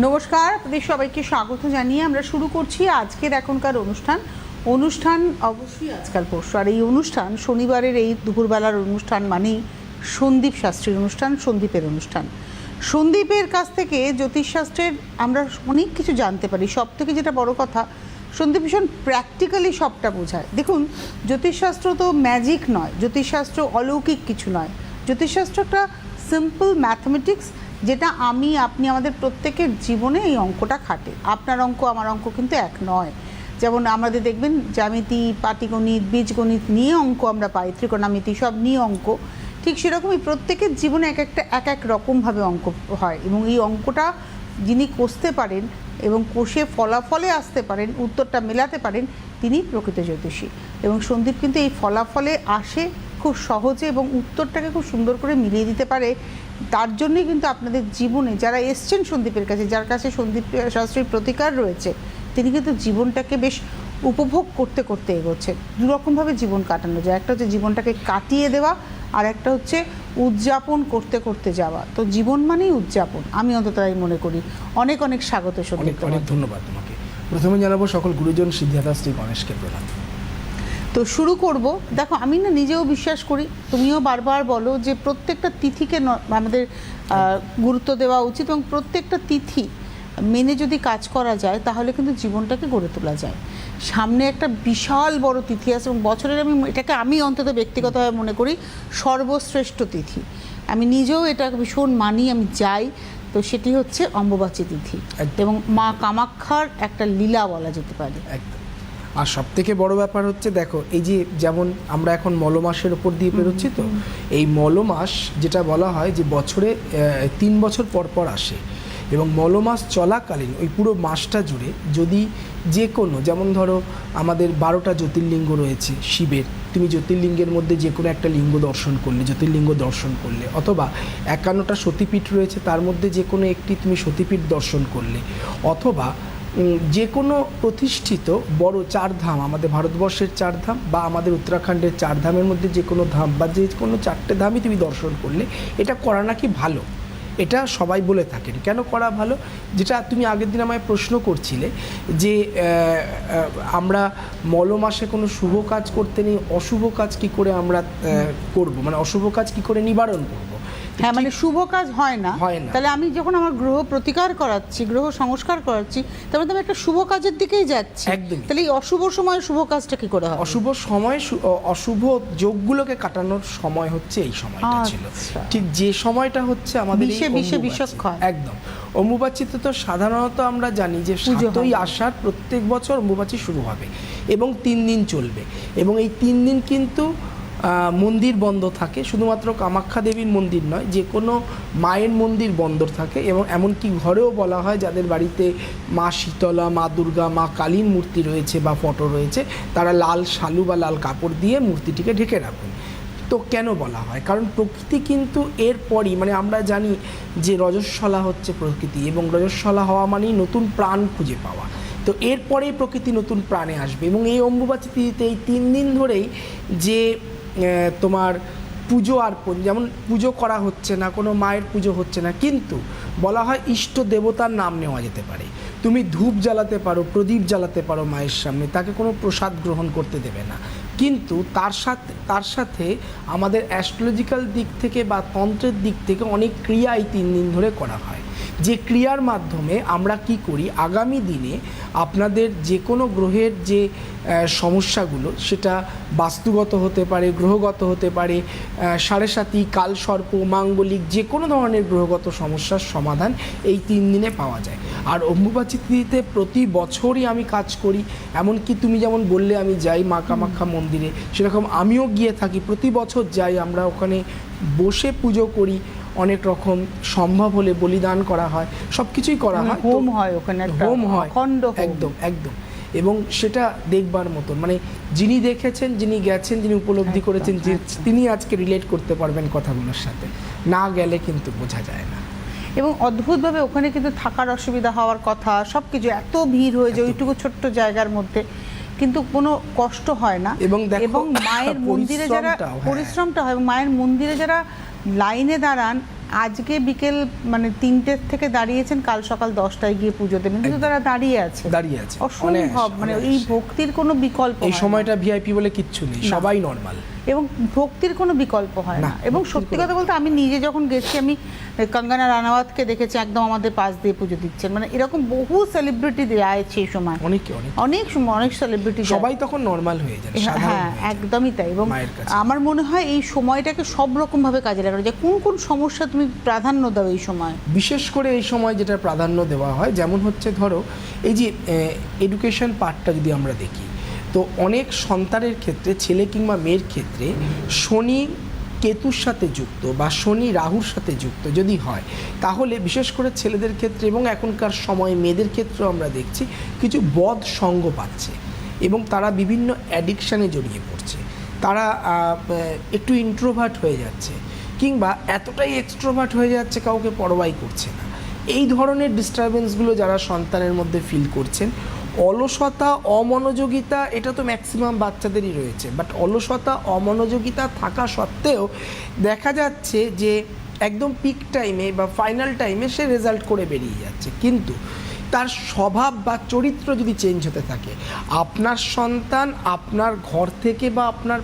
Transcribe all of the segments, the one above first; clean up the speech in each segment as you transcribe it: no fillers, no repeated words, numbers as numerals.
নমস্কার, আপনাদের সবাইকে স্বাগত জানিয়ে আমরা শুরু করছি আজকের এখনকার অনুষ্ঠান অবশ্যই আজকাল পরশু। আর এই অনুষ্ঠান শনিবারের এই দুপুরবেলার অনুষ্ঠান মানেই সন্দীপ শাস্ত্রীর অনুষ্ঠান, সন্দীপের অনুষ্ঠান। সন্দীপের কাছ থেকে জ্যোতিষশাস্ত্রের আমরা অনেক কিছু জানতে পারি। সব থেকে যেটা বড় কথা, সন্দীপ ভীষণ প্র্যাকটিক্যালি সবটা বোঝায়। দেখুন, জ্যোতিষশাস্ত্র তো ম্যাজিক নয়, জ্যোতিষশাস্ত্র অলৌকিক কিছু নয়। জ্যোতিষশাস্ত্র একটা সিম্পল ম্যাথমেটিক্স, যেটা আপনি আমাদের প্রত্যেকের জীবনে এই অঙ্কটা খাটে। আপনার অঙ্ক আমার অঙ্ক কিন্তু এক নয়। যেমন আমাদের দেখবেন জ্যামিতি, পাটিগণিত, বীজগণিত নিয়ে অঙ্ক আমরা পাই, ত্রিকোণমিতি সব নিয়ে অঙ্ক। ঠিক সেরকমই প্রত্যেকের জীবনে এক এক রকমভাবে অঙ্ক হয়, এবং এই অঙ্কটা যিনি কষতে পারেন এবং কষে ফলাফলে আসতে পারেন, উত্তরটা মেলাতে পারেন, তিনি প্রকৃত জ্যোতিষী। এবং সন্দীপ কিন্তু এই ফলাফলে আসে খুব সহজে এবং উত্তরটাকে খুব সুন্দর করে মিলিয়ে দিতে পারে। তার জন্যই কিন্তু আপনাদের জীবনে যারা এসছেন সন্দীপের কাছে, যার কাছে সন্দীপ শাস্ত্রীর প্রতিকার রয়েছে, তিনি কিন্তু জীবনটাকে বেশ উপভোগ করতে করতে এগোচ্ছে। দুরকমভাবে জীবন কাটানো যায়, একটা হচ্ছে জীবনটাকে কাটিয়ে দেওয়া, আর একটা হচ্ছে উদযাপন করতে করতে যাওয়া। তো জীবন মানেই উদযাপন, আমি অন্তত তাই মনে করি। অনেক অনেক স্বাগত সন্দীপ। অনেক ধন্যবাদ তোমাকে। প্রথমে জানাবো সকল গুরুজন সিদ্ধার্থ শ্রী গণেশকে প্রণাম। তো শুরু করব। দেখো, আমি না নিজেও বিশ্বাস করি, তুমিও বারবার বলো যে প্রত্যেকটা তিথিকে আমাদের গুরুত্ব দেওয়া উচিত, এবং প্রত্যেকটা তিথি মেনে যদি কাজ করা যায় তাহলে কিন্তু জীবনটাকে গড়ে তোলা যায়। সামনে একটা বিশাল বড় তিথি আছে, এবং বছরের আমি অন্তত ব্যক্তিগতভাবে মনে করি সর্বশ্রেষ্ঠ তিথি। আমি নিজেও এটা ভীষণ মানি, আমি যাই। তো সেটি হচ্ছে অম্বুবাচী তিথি, এবং মা কামাখ্যার একটা লীলা বলা যেতে পারে। একদম। আর সব থেকে বড় ব্যাপার হচ্ছে, দেখো, এই যে যেমন আমরা এখন মলমাসের ওপর দিয়ে পেরোচ্ছি, তো এই মলমাস যেটা বলা হয় যে বছরে 3 বছর পর পর আসে, এবং মলমাস চলাকালীন ওই পুরো মাসটা জুড়ে যদি যে কোনো, যেমন ধরো আমাদের 12টা জ্যোতির্লিঙ্গ রয়েছে শিবের, তুমি জ্যোতির্লিঙ্গের মধ্যে যে কোনো একটা লিঙ্গ দর্শন করলে, জ্যোতির্লিঙ্গ দর্শন করলে, অথবা 51টা সতীপীঠ রয়েছে তার মধ্যে যে কোনো একটি তুমি সতীপীঠ দর্শন করলে, অথবা যে কোনো প্রতিষ্ঠিত বড় 4 ধাম, আমাদের ভারতবর্ষের 4 ধাম বা আমাদের উত্তরাখণ্ডের 4 ধামের মধ্যে যে কোনো ধাম বা যে কোনো 4টে ধামই তুমি দর্শন করলে, এটা করা নাকি ভালো। এটা সবাই বলে থাকেন। কেন করা ভালো? যেটা তুমি আগের দিন আমায় প্রশ্ন করছিলে যে আমরা মলমাসে কোনো শুভ কাজ করতে নেই, অশুভ কাজ কি করে আমরা করব, মানে অশুভ কাজ কি করে নিবারণ করব। হ্যাঁ, মানে শুভ কাজ হয় না। তাহলে আমি যখন আমার গ্রহ প্রতিকার করাচ্ছি, গ্রহ সংস্কার করাচ্ছি, তাহলে তো আমি একটা শুভ কাজের দিকেই যাচ্ছি। একদম। তাহলে এই অশুভ সময় শুভ কাজটা কি করে হয়? অশুভ সময়, অশুভ যোগগুলোকে কাটানোর সময় হচ্ছে এই সময়টা ছিল। ঠিক যে সময়টা হচ্ছে আমাদের বিশ্বক্ষয়। একদম। অম্বুবাচীতে তো সাধারণত আমরা জানি যে 7ই আষাঢ় প্রত্যেক বছর অম্বুবাচী শুরু হবে এবং 3 দিন চলবে, এবং এই 3 দিন কিন্তু মন্দির বন্ধ থাকে। শুধুমাত্র কামাখ্যা দেবীর মন্দির নয়, যে কোনো মায়ের মন্দির বন্ধ থাকে, এবং এমনকি ঘরেও বলা হয় যাদের বাড়িতে মা শীতলা, মা দুর্গা, মা কালীর মূর্তি রয়েছে বা ফটো রয়েছে, তারা লাল শালু বা লাল কাপড় দিয়ে মূর্তিটিকে ঢেকে রাখুন। তো কেন বলা হয়? কারণ প্রকৃতি কিন্তু এরপরই, মানে আমরা জানি যে রজস্বলা হচ্ছে প্রকৃতি, এবং রজস্বলা হওয়া মানেই নতুন প্রাণ খুঁজে পাওয়া। তো এরপরেই প্রকৃতি নতুন প্রাণে আসবে, এবং এই অম্বুবাচী তিথিতে এই 3 দিন ধরেই যে তোমার পুজো অর্পণ, যেমন পুজো করা হচ্ছে না, কোনো মায়ের পুজো হচ্ছে না, কিন্তু বলা হয় ইষ্ট দেবতার নাম নেওয়া যেতে পারে। তুমি ধূপ জ্বালাতে পারো, প্রদীপ জ্বালাতে পারো মায়ের সামনে, তাকে কোনো প্রসাদ গ্রহণ করতে দেবে না। কিন্তু তার সাথে আমাদের অ্যাস্ট্রোলজিক্যাল দিক থেকে বা তন্ত্রের দিক থেকে অনেক ক্রিয়া এই 3 দিন ধরে করা হয়, যে ক্রিয়ার মাধ্যমে আমরা কি করি, আগামী দিনে আপনাদের যে কোনো গ্রহের যে সমস্যাগুলো, সেটা বাস্তুগত হতে পারে, গ্রহগত হতে পারে, সাড়ে সাতি, কালসর্প, মাঙ্গলিক, যে কোনো ধরনের গ্রহগত সমস্যার সমাধান এই 3 দিনে পাওয়া যায়। আর অম্বুবাচী তিথিতে প্রতি বছরই আমি কাজ করি, এমনকি তুমি যেমন বললে আমি যাই মা কামাখ্যা মন্দিরে, সেরকম আমিও গিয়ে থাকি, প্রতি বছর যাই। আমরা ওখানে বসে পুজো করি, অনেক রকম সম্ভব হলে বলিদান করা হয়, সব কিছুই করা হয়, হোম হয় ওখানে, হোম হয়, একদম একদম। এবং সেটা দেখবার মতন, মানে যিনি দেখেছেন, যিনি গেছেন, যিনি উপলব্ধি করেছেন, তিনি আজকে রিলেট করতে পারবেন কথাগুলোর সাথে, না গেলে কিন্তু বোঝা যায় না। এবং অদ্ভুতভাবে ওখানে কিন্তু থাকার অসুবিধা হওয়ার কথা, সব কিছু এত ভিড় হয়ে যায় ওইটুকু ছোট্ট জায়গার মধ্যে, কিন্তু কোনো কষ্ট হয় না। এবং মায়ের মন্দিরে যারা পরিশ্রমটা হয়, এবং মায়ের মন্দিরে যারা লাইনে দাঁড়ান, আজকে বিকেল মানে 3টে থেকে দাঁড়িয়েছেন, কাল সকাল 10টায় গিয়ে পুজো দেবেন, কিন্তু তারা দাঁড়িয়ে আছে অসম্ভব, মানে এই ভক্তির কোনো বিকল্প এই সময়টা ভিআইপি বলে কিচ্ছু নেই, সবাই নর্মাল, এবং ভক্তির কোনো বিকল্প হয় না। এবং সত্যি কথা বলতে আমি নিজে যখন গেছি, আমি কঙ্গনা রানাওয়াতকে দেখেছি একদম আমাদের পাশ দিয়ে পুজো দিচ্ছেন, মানে এরকম বহু সেলিব্রিটি আছে এই সময়, অনেক সেলিব্রিটি, সবাই তখন নর্মাল হয়ে যায়। হ্যাঁ একদমই তাই। এবং আমার মনে হয় এই সময়টাকে সব রকম ভাবে কাজে লাগানো যায়। কোন কোন সমস্যা তুমি প্রাধান্য দাও এই সময়? বিশেষ করে এই সময় যেটা প্রাধান্য দেওয়া হয়, যেমন হচ্ছে ধরো এই যে এডুকেশন পার্টটা যদি আমরা দেখি, তো অনেক সন্তানের ক্ষেত্রে, ছেলে কিংবা মেয়ের ক্ষেত্রে শনি কেতুর সাথে যুক্ত বা শনি রাহুর সাথে যুক্ত যদি হয়, তাহলে বিশেষ করে ছেলেদের ক্ষেত্রে এবং এখনকার সময়ে মেয়েদের ক্ষেত্রেও আমরা দেখছি কিছু বদ সঙ্গ পাচ্ছে এবং তারা বিভিন্ন অ্যাডিকশানে জড়িয়ে পড়ছে, তারা একটু ইন্ট্রোভার্ট হয়ে যাচ্ছে কিংবা এতটাই এক্সট্রোভার্ট হয়ে যাচ্ছে কাউকে পরোয়াই করছে না। এই ধরনের ডিস্টারবেন্সগুলো যারা সন্তানের মধ্যে ফিল করছেন, অলসতা, অমনোযোগিতা, এটা তো ম্যাক্সিমাম বাচ্চাদেরই রয়েছে, বাট অলসতা, অমনোযোগিতা থাকা সত্ত্বেও দেখা যাচ্ছে যে একদম পিক টাইমে বা ফাইনাল টাইমে সে রেজাল্ট করে বেরিয়ে যাচ্ছে, কিন্তু তার স্বভাব বা চরিত্র যদি চেঞ্জ হতে থাকে, আপনার সন্তান আপনার ঘর থেকে বা আপনার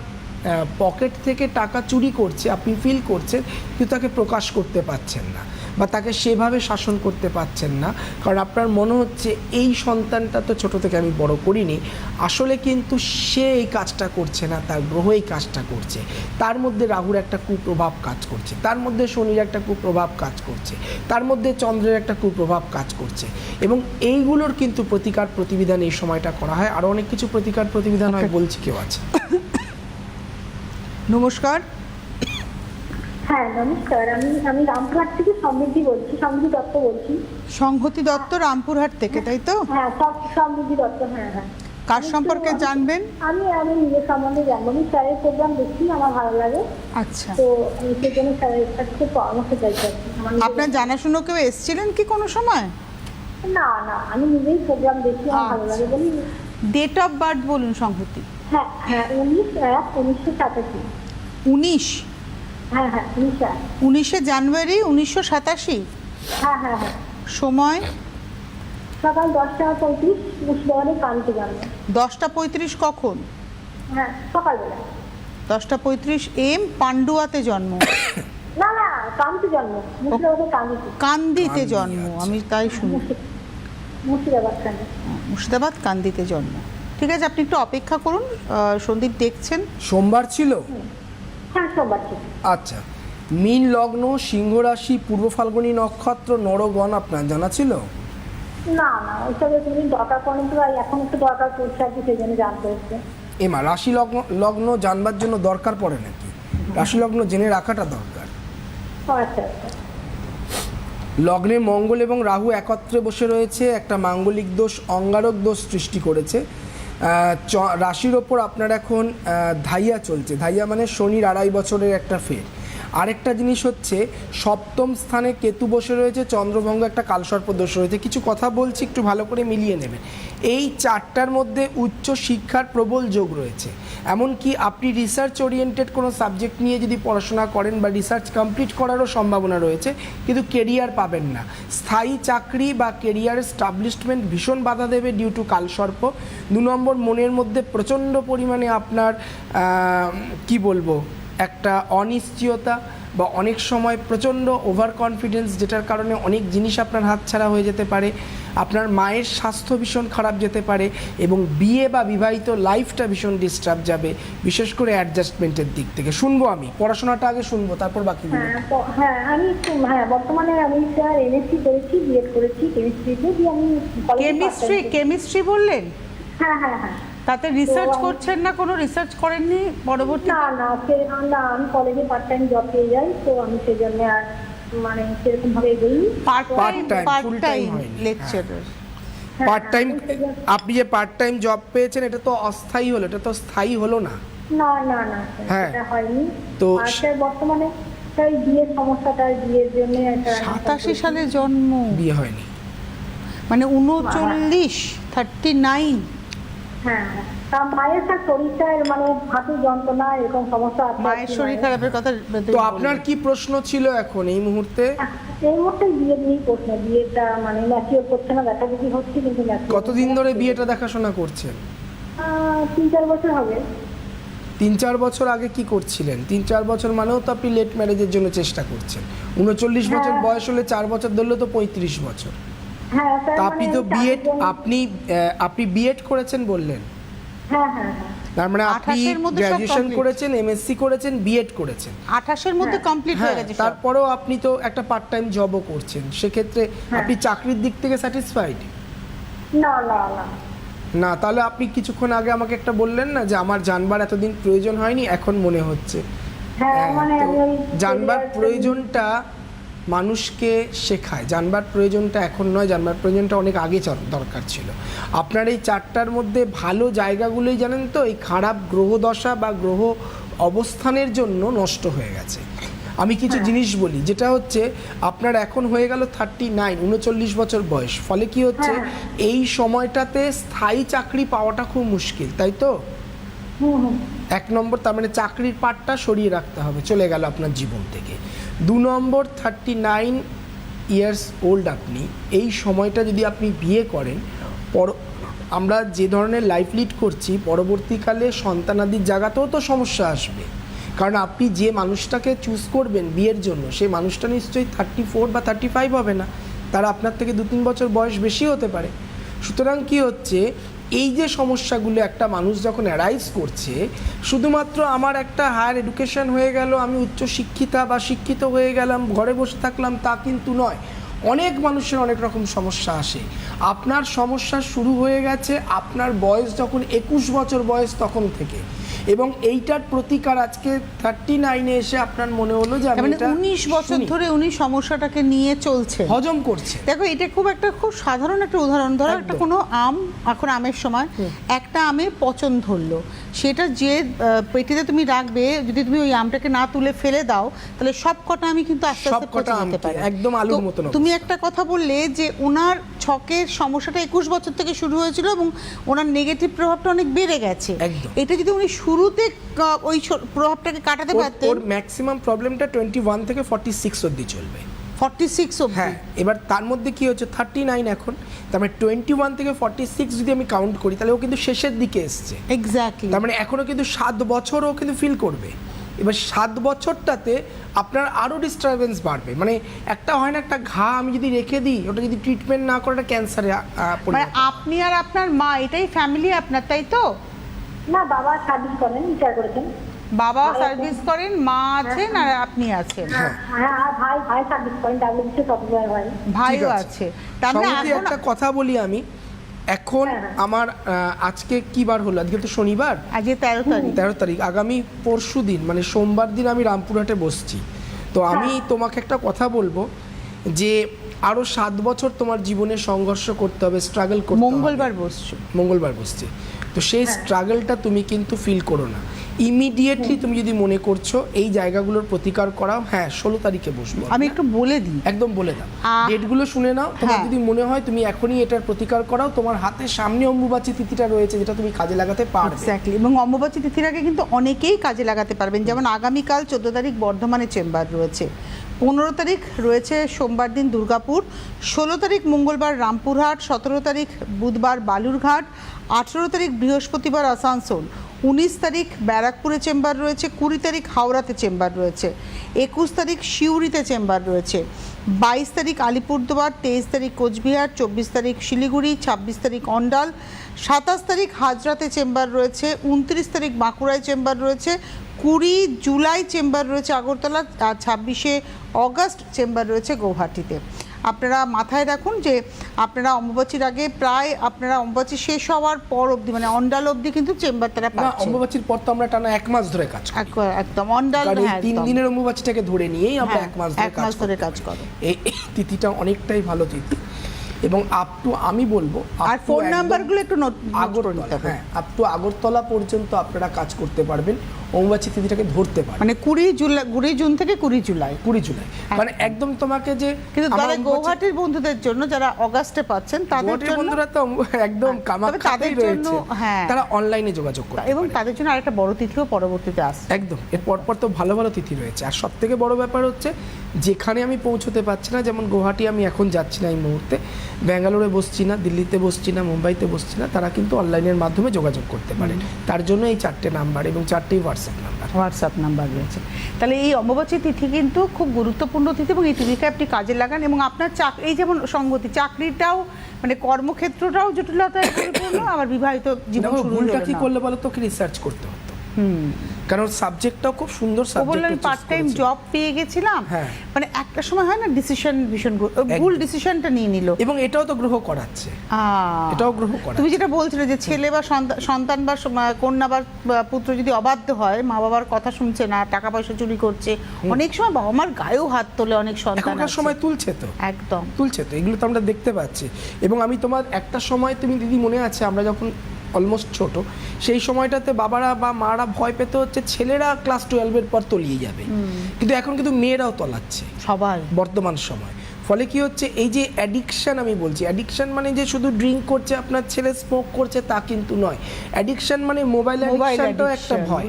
পকেট থেকে টাকা চুরি করছে, আপনি ফিল করছেন, কিন্তু তাকে প্রকাশ করতে পারছেন না বা তাকে সেভাবে শাসন করতে পারছেন না, কারণ আপনার মনে হচ্ছে এই সন্তানটা তো ছোটো থেকে আমি বড় করিনি, আসলে কিন্তু সে এই কাজটা করছে না, তার গ্রহ এই কাজটা করছে, তার মধ্যে রাহুর একটা কুপ্রভাব কাজ করছে, তার মধ্যে শনির একটা কুপ্রভাব কাজ করছে, তার মধ্যে চন্দ্রের একটা কুপ্রভাব কাজ করছে, এবং এইগুলোর কিন্তু প্রতিকার প্রতিবিধান এই সময়টা করা হয়। আরও অনেক কিছু প্রতিকার প্রতিবিধান হয়, বলছি কেউ আছে। নমস্কার। হ্যাঁ নমস্কার, আমি রামপুরহাট থেকে সমৃদ্ধি বলছি, সমৃদ্ধি দত্ত বলছি। সংহতি দত্ত, রামপুরহাট থেকে, তাই তো? হ্যাঁ সমৃদ্ধি দত্ত, হ্যাঁ হ্যাঁ। কার সম্পর্কে জানবেন? আমি নিজের সম্বন্ধে জানবো। আমি স্যারের প্রোগ্রাম দেখি, আমার ভালো লাগে। আচ্ছা, তো আমি সেই জন্য স্যারের কাছ থেকে পরামর্শ চাইছি। আপনার জানাশুনো কেউ এসেছিলেন কি কোনো সময়? না না, আমি নিজেই প্রোগ্রাম দেখি, আমার ভালো লাগে বলি। ডেট অফ বার্থ বলুন সংহতি। হ্যাঁ হ্যাঁ, 19/1/1987। 19? হ্যাঁ হ্যাঁ, 19শে জানুয়ারি 1987। হ্যাঁ হ্যাঁ হ্যাঁ। সময় সকাল 10:35, মুর্শিদাবাদে কান্তি জন্ম। 10:35 কখন? হ্যাঁ সকালবেলা। 10:35 AM, পান্ডুয়াতে জন্ম? না না, কান্তি জন্ম, মুর্শিদাবাদে কান্দিতে। কান্দিতে জন্ম, আমি তাই শুনি। মুর্শিদাবাদ কান্দিতে জন্ম। ঠিক আছে, আপনি একটু অপেক্ষা করুন, সন্দীপ দেখছেন। সোমবার ছিল? হ্যাঁ সোমবার ছিল। আচ্ছা, মীন লগ্ন, সিংহ রাশি, পূর্ব ফাল্গুনী নক্ষত্র, নরগণ আপনার জানা ছিল? না না, ওইসবে তুমি দরকার পড়ে, তো এখন একটু দরকার পড়ছে আর কি, সেই জন্য জানতে হচ্ছে। এমা রাশি লগ্ন জানবার জন্য দরকার পড়ে নাকি? রাশি লগ্ন জেনে রাখাটা দরকার। আচ্ছা আচ্ছা। লগ্নে মঙ্গল এবং রাহু একত্রে বসে রয়েছে, একটা মাঙ্গলিক দোষ, অঙ্গারক দোষ সৃষ্টি করেছে। রাশির ওপর আপনার এখন ধাইয়া চলছে, ধাইয়া মানে শনির 2.5 বছরের একটা ফের। আরেকটা জিনিস হচ্ছে, সপ্তম স্থানে কেতু বসে রয়েছে, চন্দ্রভঙ্গ, একটা কালসর্প দোষ রয়েছে। কিছু কথা বলছি, একটু ভালো করে মিলিয়ে নেবেন। এই 4টার মধ্যে উচ্চ শিক্ষার প্রবল যোগ রয়েছে, এমনকি আপনি রিসার্চ ওরিয়েন্টেড কোনো সাবজেক্ট নিয়ে যদি পড়াশোনা করেন বা রিসার্চ কমপ্লিট করারও সম্ভাবনা রয়েছে, কিন্তু কেরিয়ার পাবেন না। স্থায়ী চাকরি বা কেরিয়ার এস্টাবলিশমেন্ট ভীষণ বাধা দেবে ডিউ টু কালসর্প। 2 নম্বর, মনের মধ্যে প্রচণ্ড পরিমাণে আপনার কি বলবো, একটা অনিশ্চয়তা বা অনেক সময় প্রচণ্ড ওভার কনফিডেন্স, যেটার কারণে অনেক জিনিস আপনার হাতছাড়া হয়ে যেতে পারে। আপনার মায়ের স্বাস্থ্য ভীষণ খারাপ যেতে পারে এবং বিয়ে বা বিবাহিত লাইফটা ভীষণ ডিস্টার্ব যাবে, বিশেষ করে অ্যাডজাস্টমেন্টের দিক থেকে। শুনবো আমি, পড়াশোনাটা আগে শুনবো, তারপর বাকি। হ্যাঁ আমি বর্তমানে আমি স্যার এমএসসি করেছি, বিএড করেছি কেমিস্ট্রিতে, দিয়ে আমি কেমিস্ট্রি বললেন? হ্যাঁ হ্যাঁ হ্যাঁ। তাতে রিসার্চ করছেন না? কোনো রিসার্চ করেননি পরবর্তী? না না, আমি কলেজে পার্ট টাইম জব পেয়ে যাই, তো আমি সেই জন্য আর মানে সেরকম ভাবে এগোইনি। Part time lecturer, part time. আপনি যে পার্ট টাইম জব পেয়েছেন, এটা তো অস্থায়ী হলো, এটা তো স্থায়ী হলো না। না না না, এটা হয়নি। তো বর্তমানে তাই বিয়ের সমস্যাটা, বিয়ের জন্য 87 সালে জন্ম, বিয়ে হয়নি, মানে 39, 39। হ্যাঁ হ্যাঁ। মায়ের স্যার শরীরটা মানে হাঁটুর যন্ত্রণা এরকম সমস্যা আছে। মায়ের শরীর খারাপের কথা তো আপনার কি প্রশ্ন ছিল এখন এই মুহূর্তে? এই মুহূর্তে বিয়ে নিয়েই প্রশ্ন, বিয়েটা মানে ম্যাচিওর করছে না, দেখা দেখি হচ্ছে কিন্তু কতদিন ধরে বিয়েটা দেখাশোনা করছেন? 3-4 বছর হবে। 3-4 বছর আগে কি করছিলেন? 3-4 বছর মানেও তো আপনি লেট ম্যারেজের জন্য চেষ্টা করছেন। 39 বছর বয়স হলে 4 বছর ধরলে তো 35 বছর। হ্যাঁ স্যার, তা আপনি তো বিএড আপনি বিএড করেছেন বললেন? হ্যাঁ হ্যাঁ হ্যাঁ। তার মানে আপনি 28 এর মধ্যে সব গ্র্যাজুয়েশন complete। করেছেন, এমএসসি করেছেন, বিএড করেছেন। 28-এর মধ্যে কমপ্লিট হয়ে গেছে সব। তারপরেও আপনি তো একটা পার্ট টাইম জবও করছেন, সেক্ষেত্রে আপনি চাকরির দিক থেকে স্যাটিসফাইড? না না না না, তাহলে আপনি কিছুক্ষণ আগে আমাকে একটা বললেন না যে আমার জানবার এতদিন প্রয়োজন হয়নি, এখন মনে হচ্ছে। হ্যাঁ মানে তো আমি ওই জানবার প্রয়োজনটা মানুষকে শেখায়। জানবার প্রয়োজনটা এখন নয়, জানবার প্রয়োজনটা অনেক আগে দরকার ছিল। আপনার এই 4টার মধ্যে ভালো জায়গাগুলোই জানেন তো এই খারাপ গ্রহ দশা বা গ্রহ অবস্থানের জন্য নষ্ট হয়ে গেছে। আমি কিছু জিনিস বলি, যেটা হচ্ছে আপনার এখন হয়ে গেল 39 বছর বয়স, ফলে কি হচ্ছে এই সময়টাতে স্থায়ী চাকরি পাওয়াটা খুব মুশকিল, তাই তো? 1 নম্বর, তার মানে চাকরির পাটটা সরিয়ে রাখতে হবে, চলে গেল আপনার জীবন থেকে। 2 নম্বর, 39 ইয়ার্স ওল্ড আপনি, এই সময়টা যদি আপনি বিয়ে করেন, আমরা যে ধরনের লাইফ লিড করছি, পরবর্তীকালে সন্তানাদির জায়গাতেও তো সমস্যা আসবে। কারণ আপনি যে মানুষটাকে চুজ করবেন বিয়ের জন্য, সেই মানুষটা নিশ্চয়ই 34 বা 35 হবে না, তারা আপনার থেকে 2-3 বছর বয়স বেশি হতে পারে। সুতরাং কি হচ্ছে, এই যে সমস্যাগুলো একটা মানুষ যখন অ্যারাইজ করছে, শুধুমাত্র আমার একটা হায়ার এডুকেশন হয়ে গেল, আমি উচ্চ শিক্ষিতা বা শিক্ষিত হয়ে গেলাম, ঘরে বসে থাকলাম, তা কিন্তু নয়। অনেক মানুষের অনেক রকম সমস্যা আসে। আপনার সমস্যা শুরু হয়ে গেছে আপনার বয়স যখন 21 বছর বয়স তখন থেকে, এবং এইটার প্রতিকার আজকে 39-এ এসে আপনার মনে হলো যে আমি মানে এটা 19 বছর ধরে উনি সমস্যাটাকে নিয়ে চলছে, হজম করছে। দেখো এটা খুব সাধারণ একটা উদাহরণ। ধরো একটা কোনো আম, এখন আমের সময় একটা আমে পচন ধরলো, সেটা যে পেটিতে তুমি রাখবে, যদি তুমি ওই আমটাকে না তুলে ফেলে দাও, তাহলে সব কটা আমি কিন্তু আস্তে আস্তে পচে যেতে পারে, একদম আলুর মতন। তুমি একটা কথা বললে যে ওনার ছকের সমস্যাটা 21 বছর থেকে শুরু হয়েছিল এবং ওনার নেগেটিভ প্রভাবটা অনেক বেড়ে গেছে। এটা যদি উনি শুরুতে ওই প্রভাবটাকে কাটাতে পারতেন, ওর ম্যাক্সিমাম প্রবলেমটা 21 থেকে 46 অবধি চলবে। 46 অবধি? হ্যাঁ, এবার তার মধ্যে কি হচ্ছে 39 এখন, তার মানে 21 থেকে 46 যদি আমি কাউন্ট করি, তাহলে ও কিন্তু শেষের দিকে এসছে। এক্স্যাক্টলি, তার মানে এখনো কিন্তু 7 বছর ও কিন্তু ফিল করবে। এবার 7 বছরটাতে আপনার আরও ডিস্টারবেন্স বাড়বে। মানে একটা হয় না, একটা ঘা আমি যদি রেখে দিই, ওটা যদি ট্রিটমেন্ট না করে এটা ক্যান্সারে মানে আপনি আর আপনার মা এটাই ফ্যামিলি আপনার, তাই তো? না, বাবা সার্ভিস করেন, রিটায়ার করেছেন। বাবা সার্ভিস করেন, মা আছেন আর আপনি আছেন। হ্যাঁ, আর ভাই সার্ভিস করেন, ডাব্লিউবিসি সফটওয়্যার ভাই। ভাইও আছে। তার মানে এখন একটা কথা বলি আমি, এখন আমার আজকে কি বার হলো? আজকে তো শনিবার, আজকে 13 তারিখ। আগামী পরশু দিন মানে সোমবার দিন আমি রামপুরহাটে বসছি। তো আমি তোমাকে একটা কথা বলবো যে আরো 7 বছর তোমার জীবনে সংঘর্ষ করতে হবে, স্ট্রাগল করতে হবে। মঙ্গলবার বসছে, তো সেই স্ট্রাগলটা তুমি কিন্তু ফিল করো না। ইমিডিয়েটলি তুমি যদি মনে করছো এই জায়গাগুলোর প্রতিকার করাও, হ্যাঁ 16 তারিখে বসবো। আমি একটু বলে দিই, একদম বলে দাও, ডেটগুলো শুনে নাও। তোমার যদি মনে হয় তুমি এখনই এটার প্রতিকার করাও, তোমার হাতে সামনে অম্বুবাচী তিথিটা রয়েছে, যেটা তুমি কাজে লাগাতে পারবে। এক্স্যাক্টলি, এবং অম্বুবাচী তিথির আগে কিন্তু অনেকেই কাজে লাগাতে পারবেন। যেমন আগামীকাল 14 তারিখ বর্ধমানে চেম্বার রয়েছে, 15 তারিখ রয়েছে সোমবার দিন দুর্গাপুর, 16 তারিখ মঙ্গলবার রামপুরহাট, 17 তারিখ বুধবার বালুরঘাট, 18 তারিখ বৃহস্পতিবার আসানসোল, 19 তারিখ ব্যারাকপুরে চেম্বার রয়েছে, 20 তারিখ হাওড়াতে চেম্বার রয়েছে, 21 তারিখ সিউড়িতে চেম্বার রয়েছে, 22 তারিখ আলিপুরদুয়ার, 23 তারিখ কোচবিহার, 24 তারিখ শিলিগুড়ি, 26 তারিখ অন্ডাল, 27 তারিখ হাজরাতে চেম্বার রয়েছে, 29 তারিখ বাঁকুড়ায় চেম্বার রয়েছে, 20 জুলাই চেম্বার রয়েছে আগরতলা, আর 26শে অগস্ট চেম্বার রয়েছে গৌহাটিতে। আপনারা মাথায় রাখুন যে আপনারা অম্বুবাচীর আগে প্রায় আপনারা অম্বুবাচী শেষ হওয়ার পর অবধি, মানে অন্ডাল অবধি কিন্তু চেম্বার তারা পাচ্ছে। অম্বুবাচীর পর তো আমরা টানা 1 মাস ধরে কাজ করি। একদম অন্ডাল, হ্যাঁ 3 দিনের অম্বুবাচীটাকে ধরে নিয়েই আমরা 1 মাস ধরে কাজ করি। এই তিথিটা অনেকটাই ভালো তিথি, এবং আপ টু আমি বলবো আর ফোন নাম্বারগুলো একটু নোট আগরতলা, হ্যাঁ আপ টু আগরতলা পর্যন্ত আপনারা কাজ করতে পারবেন। অম্বুবাচী তিথিটাকে ধরতে পারে। মানে 20 জুন থেকে 20 জুলাই। 20 জুলাই মানে একদম তোমাকে যে কিন্তু গৌহাটির বন্ধুদের জন্য যারা অগাস্টে পাচ্ছেন তাদের জন্য, বন্ধুরা তো একদম কামাখ্যাতেই রয়েছে, তারা অনলাইনে যোগাযোগ করে এবং তাদের জন্য আরেকটা বড় তিথিও পরবর্তীতে আসছে। একদম, এর পরপর তো ভালো ভালো তিথি রয়েছে। আর সব থেকে বড় ব্যাপার হচ্ছে যেখানে আমি পৌঁছতে পারছি না, যেমন গুয়াহাটি আমি এখন যাচ্ছি না এই মুহূর্তে, ব্যাঙ্গালোরে বসছি না, দিল্লিতে বসছি না, মুম্বাইতে বসছি না, তারা কিন্তু অনলাইনের মাধ্যমে যোগাযোগ করতে পারেন। তার জন্য এই 4টে নাম্বার এবং 4টেই হোয়াটসঅ্যাপ নাম্বার রয়েছে। তাহলে এই অমাবস্যা তিথি কিন্তু খুব গুরুত্বপূর্ণ তিথি এবং এই তিথিকে আপনি কাজে লাগান। এবং আপনার এই যেমন সঙ্গতি, চাকরিটাও মানে কর্মক্ষেত্রটাও জটিলতায় পরিপূর্ণ, আবার বিবাহিত জীবন শুরু হলো না। কি করলে বলো, তোকে রিসার্চ করতে হতো, কারণ সাবজেক্টটাও খুব সুন্দর সাবজেক্ট। বললেন পার্ট টাইম জব পেয়ে গেছিলাম, মানে একটা সময় হয় না ডিসিশন ভীষণ ভুল ডিসিশনটা নিয়ে নিল। এবং এটাও তো গ্রহ করাচ্ছে, এটাও গ্রহ করাচ্ছে। তুমি যেটা বলছিলে যে ছেলে বা সন্তান বা কন্যা বা পুত্র যদি অবাধ্য হয়, মা বাবার কথা শুনছে না, টাকা পয়সা চুরি করছে, অনেক সময় বাবা মার গায়েও হাত তোলে অনেক সন্তান, এখনকার সময় তুলছে তো, একদম তুলছে তো, এগুলো তো আমরা দেখতে পাচ্ছি। এবং আমি তোমার একটা সময়, তুমি দিদি মনে আছে আমরা যখন অলমোস্ট ছোট, সেই সময়টাতে বাবারা বা মারা ভয় পেতে হচ্ছে ছেলেরা ক্লাস 12-এর পর তলিয়ে যাবে, কিন্তু এখন কিন্তু মেয়েরাও তলাচ্ছে সবাই বর্তমান সময়। ফলে কি হচ্ছে, এই যে অ্যাডিকশান, আমি বলছি অ্যাডিকশান মানে যে শুধু ড্রিঙ্ক করছে আপনার ছেলে, স্মোক করছে তা কিন্তু নয়। অ্যাডিকশান মানে মোবাইল অ্যাডিকশানটাও একটা ভয়।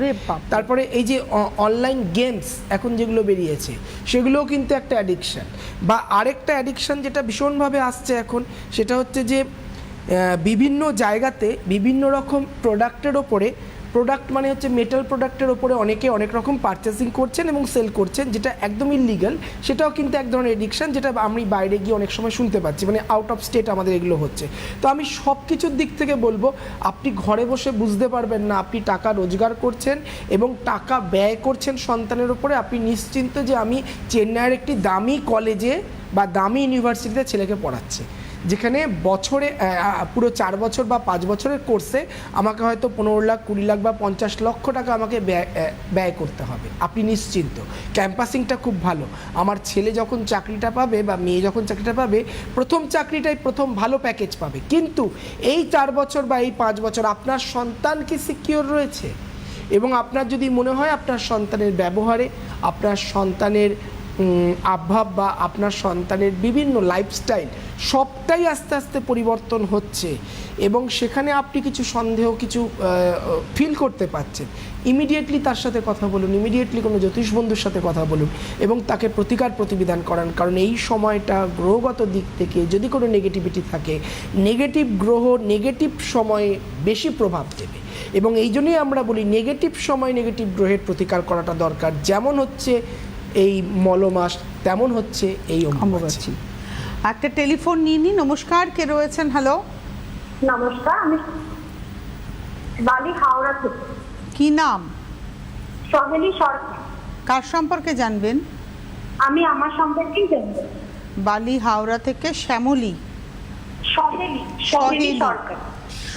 তারপরে এই যে অনলাইন গেমস এখন যেগুলো বেরিয়েছে, সেগুলোও কিন্তু একটা অ্যাডিকশান। বা আরেকটা অ্যাডিকশান যেটা ভীষণভাবে আসছে এখন, সেটা হচ্ছে যে বিভিন্ন জায়গাতে বিভিন্ন রকম প্রোডাক্টের ওপরে, প্রোডাক্ট মানে হচ্ছে মেটাল প্রোডাক্টের ওপরে অনেকে অনেক রকম পারচেসিং করছেন এবং সেল করছেন, যেটা একদম ইলিগাল। সেটাও কিন্তু এক ধরনের এডিকশান, যেটা আমি বাইরে গিয়ে অনেক সময় শুনতে পাচ্ছি, মানে আউট অফ স্টেট আমাদের এগুলো হচ্ছে। তো আমি সব কিছুর দিক থেকে বলবো, আপনি ঘরে বসে বুঝতে পারবেন না আপনি টাকা রোজগার করছেন এবং টাকা ব্যয় করছেন সন্তানের ওপরে। আপনি নিশ্চিন্ত যে আমি চেন্নাইয়ের একটি দামি কলেজে বা দামি ইউনিভার্সিটিতে ছেলেকে পড়াচ্ছি, যেখানে বছরে পুরো 4 বছর বা 5 বছরের কোর্সে আমাকে হয়তো 15 লাখ, 20 লাখ বা 50 লক্ষ টাকা আমাকে ব্যয় করতে হবে। আপনি নিশ্চিন্ত, ক্যাম্পাসিংটা খুব ভালো। আমার ছেলে যখন চাকরিটা পাবে বা মেয়ে যখন চাকরিটা পাবে, প্রথম চাকরিটাই প্রথম ভালো প্যাকেজ পাবে। কিন্তু এই 4 বছর বা এই 5 বছর আপনার সন্তান কি সিকিওর রয়েছে? এবং আপনার যদি মনে হয় আপনার সন্তানের ব্যবহারে, আপনার সন্তানের আভাব বা আপনার সন্তানের বিভিন্ন লাইফস্টাইল সবটাই আস্তে আস্তে পরিবর্তন হচ্ছে এবং সেখানে আপনি কিছু সন্দেহ, কিছু ফিল করতে পারছেন, ইমিডিয়েটলি তার সাথে কথা বলুন, ইমিডিয়েটলি কোনো জ্যোতিষ বন্ধুর সাথে কথা বলুন এবং তাকে প্রতিবিধান করান। কারণ এই সময়টা গ্রহগত দিক থেকে যদি কোনো নেগেটিভিটি থাকে, নেগেটিভ গ্রহ নেগেটিভ সময়ে বেশি প্রভাব দেবে। এবং এই জন্যই আমরা বলি নেগেটিভ সময় নেগেটিভ গ্রহের প্রতিকার করাটা দরকার। যেমন হচ্ছে এই মলমাস, তেমন হচ্ছে এই অমাবস্যা। একটা টেলিফোন নিয়ে নি। নমস্কার, কে রয়েছেন? হ্যালো, নমস্কার, আমি বালি হাওড়া থেকে। কি নাম? সহেলি সরকার। কার সম্পর্কে জানবেন? আমি আমার সম্পর্কেই জানবো। বালি হাওড়া থেকে শ্যামলী। সহেলি সরকার।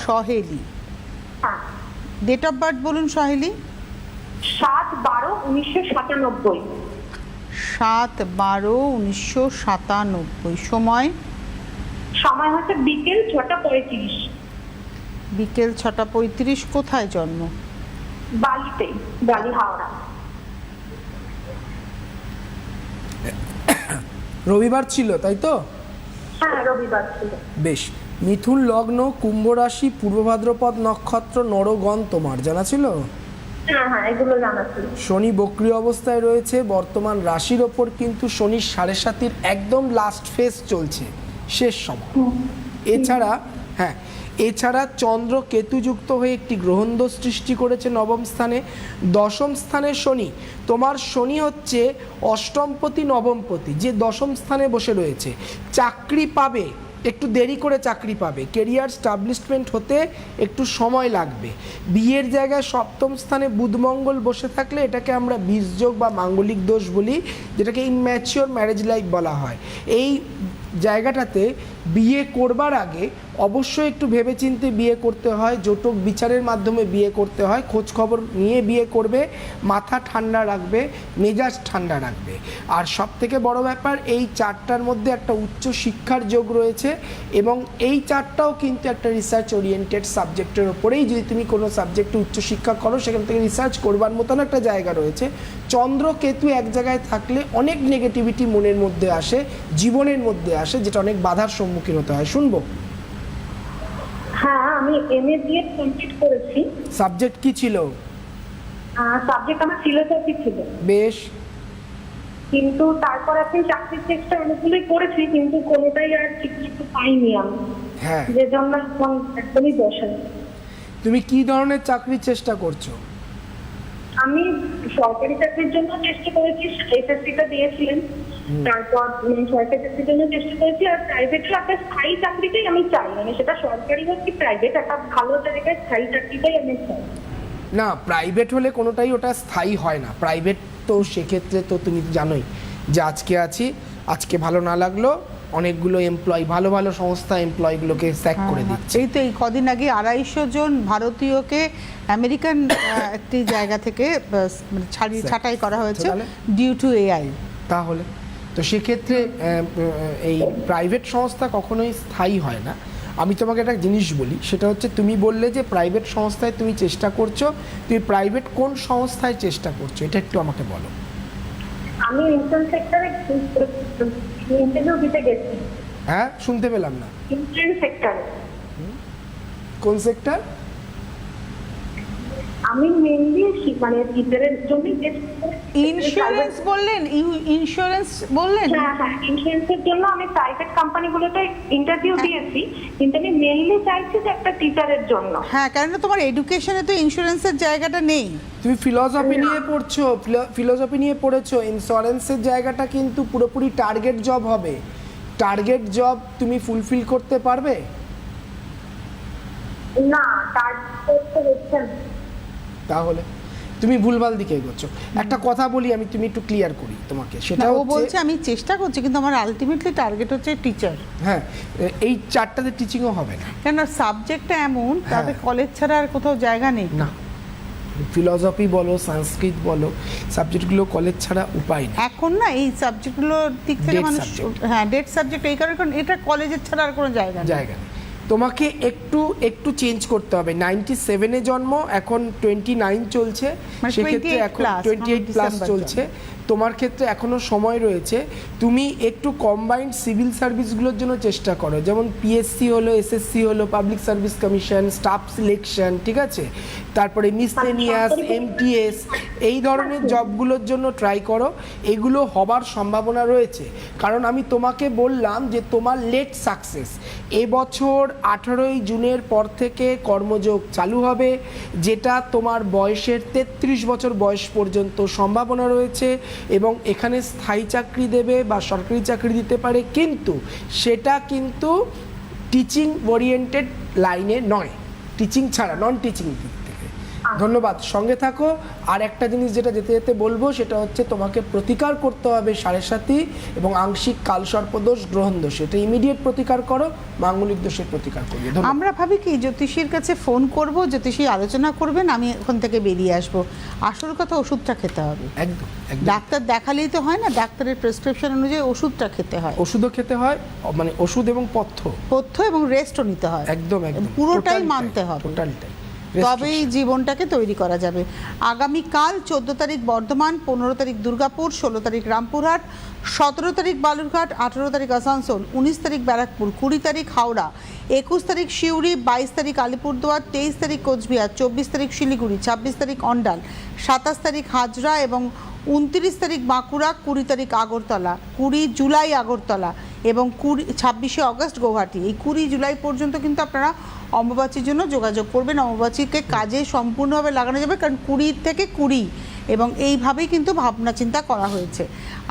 সহেলি, হ্যাঁ। ডেট অফ বার্থ বলুন সহেলি। 7/12/1997। 7/12/1997। সময় হচ্ছে বিকেল 6:35। বিকেল 6:35। কোথায় জন্ম? বালিতে, বালি হাওড়া। রবিবার ছিল, তাই তো? হ্যাঁ, রবিবার ছিল। বেশ। মিথুন লগ্ন, কুম্ভ রাশি, পূর্ব ভাদ্রপদ নক্ষত্র, নরগণ তোমার জানা ছিল? হ্যাঁ, এগুলো জানা ছিল। শনি বক্রী অবস্থায় রয়েছে বর্তমান। রাশির ওপর কিন্তু শনির 7.5 একদম লাস্ট ফেজ চলছে, শেষ সময়। এছাড়া চন্দ্র কেতু যুক্ত হয়ে একটি গ্রহণদোষ সৃষ্টি করেছে নবম স্থানে। দশম স্থানে শনি, তোমার শনি হচ্ছে অষ্টমপতি নবমপতি, যে দশম স্থানে বসে রয়েছে। চাকরি পাবে, একটু দেরি করে চাকরি পাবে, কেরিয়ার স্টাবলিশমেন্ট হতে একটু সময় লাগবে। বিয়ের জায়গায় সপ্তম স্থানে বুধ মঙ্গল বসে থাকলে এটাকে আমরা বীজযোগ বা মাঙ্গলিক দোষ বলি, যেটাকে ইম্যাচিওর ম্যারেজ লাইফ বলা হয়। এই জায়গাটাতে বিয়ে করবার আগে অবশ্যই একটু ভেবেচিন্তে বিয়ে করতে হয়, জটক বিচারের মাধ্যমে বিয়ে করতে হয়, খোঁজ খবর নিয়ে বিয়ে করবে, মাথা ঠান্ডা রাখবে, মেজাজ ঠান্ডা রাখবে। আর সব থেকে বড় ব্যাপার, এই চারটার মধ্যে একটা উচ্চ শিক্ষার যোগ রয়েছে এবং এই চারটাও কিন্তু একটা রিসার্চ ওরিয়েন্টেড সাবজেক্টের ওপরেই, যদি তুমি কোনো সাবজেক্টে উচ্চশিক্ষা করো সেখান থেকে রিসার্চ করবার মতন একটা জায়গা রয়েছে। চন্দ্র কেতু এক জায়গায় থাকলে অনেক নেগেটিভিটি মনের মধ্যে আসে, জীবনের মধ্যে আসে, যেটা অনেক বাধার সম্মুখীন হতে হয়। শুনবো? হ্যাঁ, আমি এমএ দিয়ে কমপ্লিট করেছি। সাবজেক্ট কি ছিল? সাবজেক্ট আমার ফিলোসফি ছিল। বেশ। কিন্তু তারপর আপনি চাকরির চেষ্টা অনেকগুলোই করেছি, কিন্তু কোনোটাই আর ঠিক মতো পাইনি আমি। হ্যাঁ, যে জন্য এখন একদমই বসে। তুমি কি ধরনের চাকরির চেষ্টা করছো? আমি সরকারি চাকরির জন্য চেষ্টা করেছি, এসএসসিটা দিয়েছিলেন, তারপর সরকারি চাকরির জন্য চেষ্টা করেছি। আর প্রাইভেটের একটা স্থায়ী চাকরিটাই আমি চাই, মানে সেটা সরকারি হোক কি প্রাইভেট, একটা ভালো জায়গায় স্থায়ী চাকরিটাই আমি চাই। না, প্রাইভেট হলে কোনোটাই ওটা স্থায়ী হয় না। প্রাইভেট তো সেক্ষেত্রে তো তুমি জানোই যে আজকে আছি, আজকে ভালো না লাগলো অনেকগুলো এমপ্লয়, ভালো ভালো সংস্থা এমপ্লয়গুলোকে স্যাক করে দিচ্ছে। এই তো এই কদিন আগে 250 জন ভারতীয়কে আমেরিকান একটি জায়গা থেকে ছাঁটাই করা হয়েছে ডিউ টু এআই। তাহলে তো সেক্ষেত্রে এই প্রাইভেট সংস্থা কখনোই স্থায়ী হয় না। আমি তোমাকে একটা জিনিস বলি, সেটা হচ্ছে তুমি বললে যে প্রাইভেট সংস্থায় তুমি চেষ্টা করছো, তুমি প্রাইভেট কোন সংস্থায় চেষ্টা করছো এটা একটু আমাকে বলো। আমি ইন্স্যুরেন্স সেক্টরে ইন্টারভিউ দিতে গেছি। হ্যাঁ, শুনতে পেলাম না। ইন্স্যুরেন্স সেক্টরে। কোন সেক্টর? আমি মেইনলি মানে টিচারের জন্য ইন্স্যুরেন্স বললেন, ইন্স্যুরেন্স বললেন? হ্যাঁ হ্যাঁ, ইন্স্যুরেন্সের জন্য আমি প্রাইভেট কোম্পানিগুলোতে ইন্টারভিউ দিয়েছি, কিন্তু আমি মেইনলি চাইছি যে একটা টিচারের জন্য। হ্যাঁ, কারণ তোমার এডুকেশনে তো ইন্স্যুরেন্সের জায়গাটা নেই। তুমি ফিলসফি নিয়ে পড়ছো, ফিলসফি নিয়ে পড়েছো, ইন্স্যুরেন্সের জায়গাটা কিন্তু পুরোপুরি টার্গেট জব হবে। টার্গেট জব তুমি ফুলফিল করতে পারবে না, টার্গেট তো হচ্ছে না। তাহলে তুমি ভুলভাল দিকে এগোচ্ছ। একটা কথা বলি আমি, তুমি একটু ক্লিয়ার করি তোমাকে, সেটা ও হচ্ছে বলছে আমি চেষ্টা করছি কিন্তু আমার আলটিমেটলি টার্গেট হচ্ছে টিচার। হ্যাঁ, এই চারটাতে টিচিংও হবে না, কেন সাবজেক্টটা এমন, তাতে কলেজ ছাড়া আর কোথাও জায়গা নেই না। ফিলসফি বলো, সংস্কৃত বলো, সাবজেক্টগুলো কলেজ ছাড়া উপায় নেই এখন না। এই সাবজেক্টগুলোর দিক থেকে Dead মানুষ, subject। হ্যাঁ ডেট সাবজেক্ট, এই কারণে কারণ এটা কলেজের ছাড়া আর কোনো জায়গা নেই। জায়গা নেই। তোমাকে একটু চেঞ্জ করতে হবে। 97-এ জন্ম, এখন 29 চলছে, মানে সেক্ষেত্রে 28 এখন plus, 28 প্লাস ডিসেম্বর চলছে। তোমার ক্ষেত্রে এখনো সময় রয়েছে। তুমি একটু কম্বাইন্ড সিভিল সার্ভিসগুলোর জন্য চেষ্টা করো, যেমন পিএসসি হলো, এসএসসি হলো, public service commission, staff selection, ঠিক আছে, তারপরে মিসলেনিয়াস, এমটিএস, এই ধরনের জবগুলোর জন্য ট্রাই করো। এগুলো হবার সম্ভাবনা রয়েছে, কারণ আমি তোমাকে বললাম যে তোমার লেট সাকসেস। এবছর 18ই জুনের পর থেকে কর্মযোগ চালু হবে, যেটা তোমার বয়সের 33 বছর বয়স পর্যন্ত সম্ভাবনা রয়েছে, এবং এখানে স্থায়ী চাকরি দেবে বা সরকারি চাকরি দিতে পারে, কিন্তু সেটা কিন্তু টিচিং ওরিয়েন্টেড লাইনে নয়, টিচিং ছাড়া, নন টিচিং দিক থেকে। ধন্যবাদ, সঙ্গে থাকো। আর একটা জিনিস যেটা যেতে যেতে বলবো, সেটা হচ্ছে তোমাকে প্রতিকার করতে হবে 7.5 এবং আংশিক কালসর্পদোষ, গ্রহণ দোষ। এটা ইমিডিয়েট প্রতিকার করো, মাঙ্গলিক দোষের প্রতিকার করবে। আমরা ভাবি কি জ্যোতিষীর কাছে ফোন করব, জ্যোতিষী আলোচনা করবেন, আমি ওখান থেকে বেরিয়ে আসব। আসল কথা ওষুধটা খেতে হবে। একদম। ডাক্তার দেখালেই তো হয় না, ডাক্তারের প্রেসক্রিপশন অনুযায়ী ওষুধটা খেতে হয়। ওষুধও খেতে হয়, মানে ওষুধ এবং পথ্য এবং রেস্টও নিতে হয়। একদম একদম, পুরোটাই মানতে হবে, টোটালটাই। তবেই জীবনটাকে তৈরি করা যাবে। আগামীকাল 14 তারিখ বর্ধমান, 15 তারিখ দুর্গাপুর, 16 তারিখ রামপুরহাট, 17 তারিখ বালুরঘাট, 18 তারিখ আসানসোল, 19 তারিখ ব্যারাকপুর, 20 তারিখ হাওড়া, 21 তারিখ সিউড়ি, 22 তারিখ আলিপুরদুয়ার, 23 তারিখ কোচবিহার, 24 তারিখ শিলিগুড়ি, 26 তারিখ অন্ডাল, 27 তারিখ হাজরা এবং 29 তারিখ বাঁকুড়া, 20 তারিখ আগরতলা, 20 জুলাই আগরতলা এবং 26শে অগস্ট গৌহাটি। এই 20 জুলাই পর্যন্ত কিন্তু আপনারা অম্বুবাচীর জন্য যোগাযোগ করবেন। অম্বুবাচীকে কাজে সম্পূর্ণভাবে লাগানো যাবে, কারণ 20 থেকে 20 এবং এইভাবেই কিন্তু ভাবনা চিন্তা করা হয়েছে।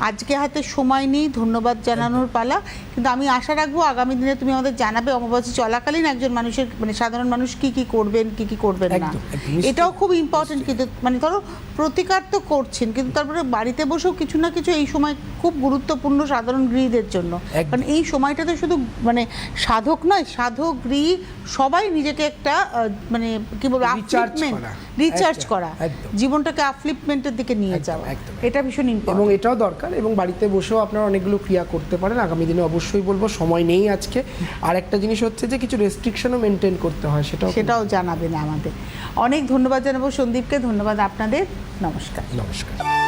আজকে হাতে সময় নেই ধন্যবাদ জানানোর পালা, কিন্তু আমি আশা রাখবো আগামী দিনে তুমি আমাদের জানাবে অম্বুবাচী চলাকালীন একজন মানুষের, মানে সাধারণ মানুষ কি কি করবেন, কি কি করবেন না। এটাও খুব ইম্পর্টেন্ট। কিন্তু মানে ধরো প্রতিকার তো করছেন, কিন্তু তারপরে বাড়িতে বসেও কিছু না কিছু এই সময় খুব গুরুত্বপূর্ণ সাধারণ গৃহীদের জন্য। একদম। কারণ এই সময়টাতে শুধু মানে সাধক নয়, সাধক গৃহী সবাই নিজেকে একটা মানে কি বলবো রিচার্জ করা, জীবনটাকে আফলিপমেন্টের দিকে নিয়ে একদম, যাওয়া, একদম। এটা ভীষণ এবং ইম্পর্টেন্ট। এটাও দরকার, এবং বাড়িতে বসেও আপনারা অনেকগুলো ক্রিয়া করতে পারেন। আগামী দিনে অবশ্যই বলবো, সময় নেই আজকে। আর একটা জিনিস হচ্ছে যে কিছু রেস্ট্রিকশনও মেনটেন করতে হয়, সেটাও জানাবেন আমাদের। অনেক ধন্যবাদ জানাবো সন্দীপকে, ধন্যবাদ আপনাদের, নমস্কার। নমস্কার।